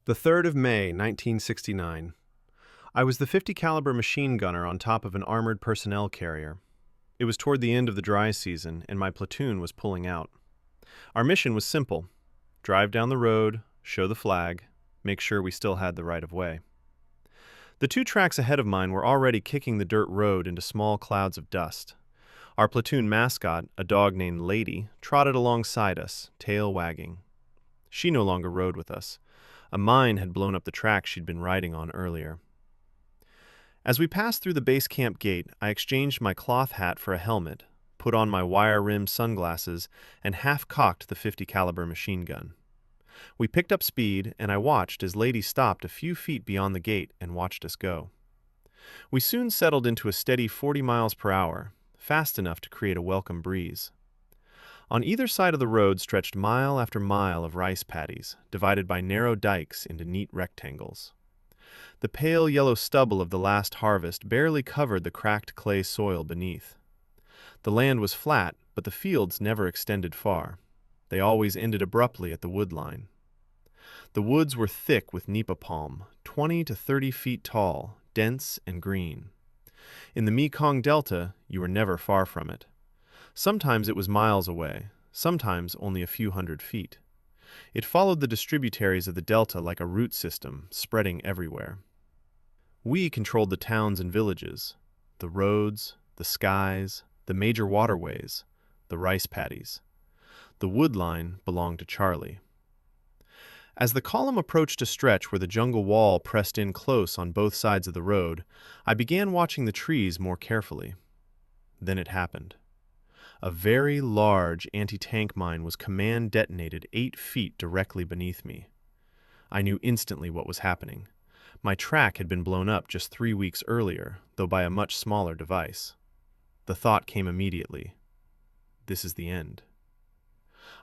The 3rd of May, 1969. I was the 50 caliber machine gunner on top of an armored personnel carrier. It was toward the end of the dry season, and my platoon was pulling out. Our mission was simple: drive down the road, show the flag, make sure we still had the right of way. The 2 tracks ahead of mine were already kicking the dirt road into small clouds of dust. Our platoon mascot, a dog named Lady, trotted alongside us, tail wagging. She no longer rode with us. A mine had blown up the track she'd been riding on earlier. As we passed through the base camp gate, I exchanged my cloth hat for a helmet, put on my wire-rimmed sunglasses, and half-cocked the 50 caliber machine gun. We picked up speed, and I watched as Lady stopped a few feet beyond the gate and watched us go. We soon settled into a steady 40 miles per hour, fast enough to create a welcome breeze. On either side of the road stretched mile after mile of rice paddies, divided by narrow dikes into neat rectangles. The pale yellow stubble of the last harvest barely covered the cracked clay soil beneath. The land was flat, but the fields never extended far. They always ended abruptly at the wood line. The woods were thick with nipa palm, 20 to 30 feet tall, dense and green. In the Mekong Delta, you were never far from it. Sometimes it was miles away, sometimes only a few hundred feet. It followed the distributaries of the delta like a root system, spreading everywhere. We controlled the towns and villages, the roads, the skies, the major waterways, the rice paddies. The wood line belonged to Charlie. As the column approached a stretch where the jungle wall pressed in close on both sides of the road, I began watching the trees more carefully. Then it happened. A very large anti-tank mine was command detonated 8 feet directly beneath me. I knew instantly what was happening. My track had been blown up just 3 weeks earlier, though by a much smaller device. The thought came immediately: this is the end.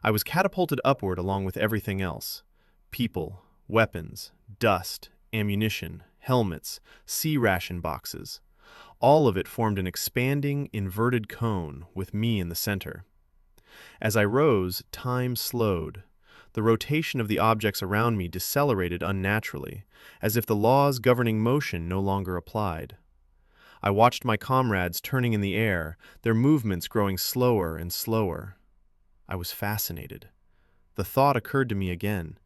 I was catapulted upward along with everything else: people, weapons, dust, ammunition, helmets, sea ration boxes. All of it formed an expanding, inverted cone, with me in the center. As I rose, time slowed. The rotation of the objects around me decelerated unnaturally, as if the laws governing motion no longer applied. I watched my comrades turning in the air, their movements growing slower and slower. I was fascinated. The thought occurred to me again: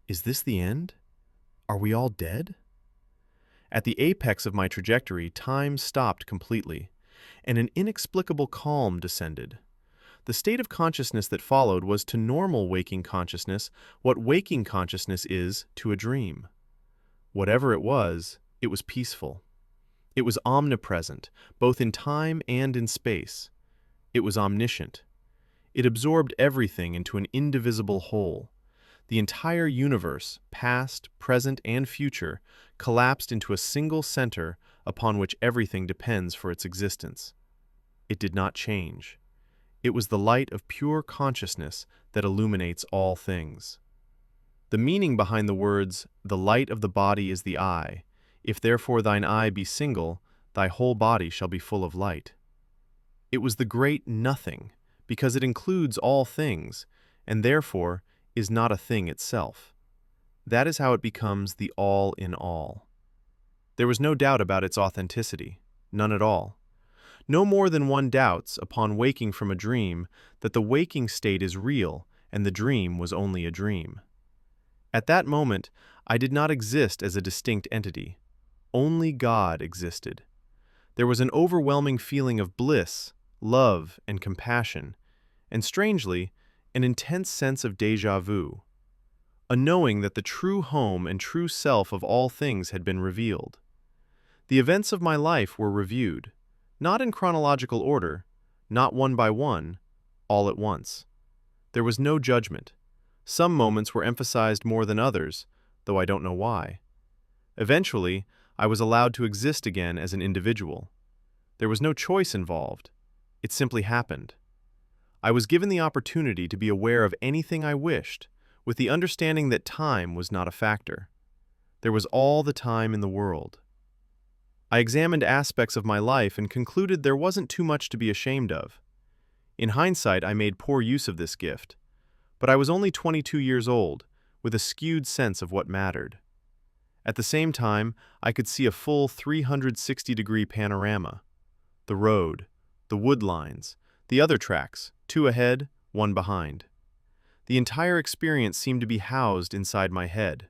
is this the end? Are we all dead? At the apex of my trajectory, time stopped completely, and an inexplicable calm descended. The state of consciousness that followed was to normal waking consciousness what waking consciousness is to a dream. Whatever it was peaceful. It was omnipresent, both in time and in space. It was omniscient. It absorbed everything into an indivisible whole. The entire universe, past, present, and future, collapsed into a single center upon which everything depends for its existence. It did not change. It was the light of pure consciousness that illuminates all things. The meaning behind the words, "The light of the body is the eye. If therefore thine eye be single, thy whole body shall be full of light." It was the great nothing, because it includes all things, and therefore is not a thing itself. That is how it becomes the all in all. There was no doubt about its authenticity, none at all. No more than one doubts, upon waking from a dream, that the waking state is real and the dream was only a dream. At that moment, I did not exist as a distinct entity. Only God existed. There was an overwhelming feeling of bliss, love, and compassion, and strangely, an intense sense of déjà vu, a knowing that the true home and true self of all things had been revealed. The events of my life were reviewed, not in chronological order, not one by one, all at once. There was no judgment. Some moments were emphasized more than others, though I don't know why. Eventually, I was allowed to exist again as an individual. There was no choice involved. It simply happened. I was given the opportunity to be aware of anything I wished, with the understanding that time was not a factor. There was all the time in the world. I examined aspects of my life and concluded there wasn't too much to be ashamed of. In hindsight, I made poor use of this gift, but I was only 22 years old, with a skewed sense of what mattered. At the same time, I could see a full 360-degree panorama. The road, the wood lines, the other tracks, two ahead, one behind. The entire experience seemed to be housed inside my head.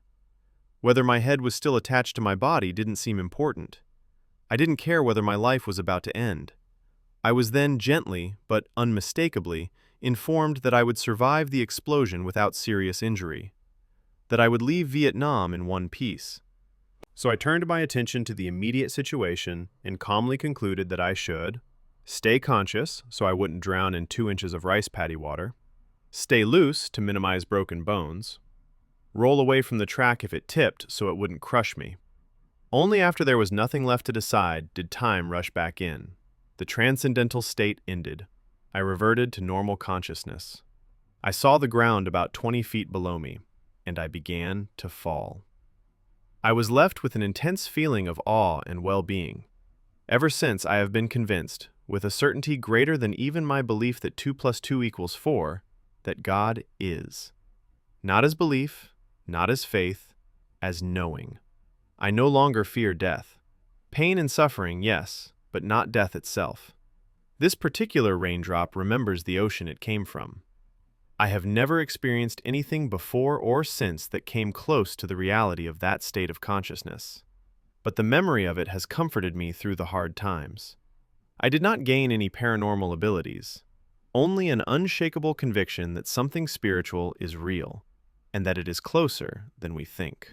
Whether my head was still attached to my body didn't seem important. I didn't care whether my life was about to end. I was then gently, but unmistakably, informed that I would survive the explosion without serious injury, that I would leave Vietnam in one piece. So I turned my attention to the immediate situation and calmly concluded that I should stay conscious so I wouldn't drown in 2 inches of rice paddy water, stay loose to minimize broken bones, roll away from the track if it tipped so it wouldn't crush me. Only after there was nothing left to decide did time rush back in. The transcendental state ended. I reverted to normal consciousness. I saw the ground about 20 feet below me, and I began to fall. I was left with an intense feeling of awe and well-being. Ever since, I have been convinced, with a certainty greater than even my belief that 2 + 2 = 4, that God is. Not as belief, not as faith, as knowing. I no longer fear death. Pain and suffering, yes, but not death itself. This particular raindrop remembers the ocean it came from. I have never experienced anything before or since that came close to the reality of that state of consciousness. But the memory of it has comforted me through the hard times. I did not gain any paranormal abilities, only an unshakable conviction that something spiritual is real, and that it is closer than we think.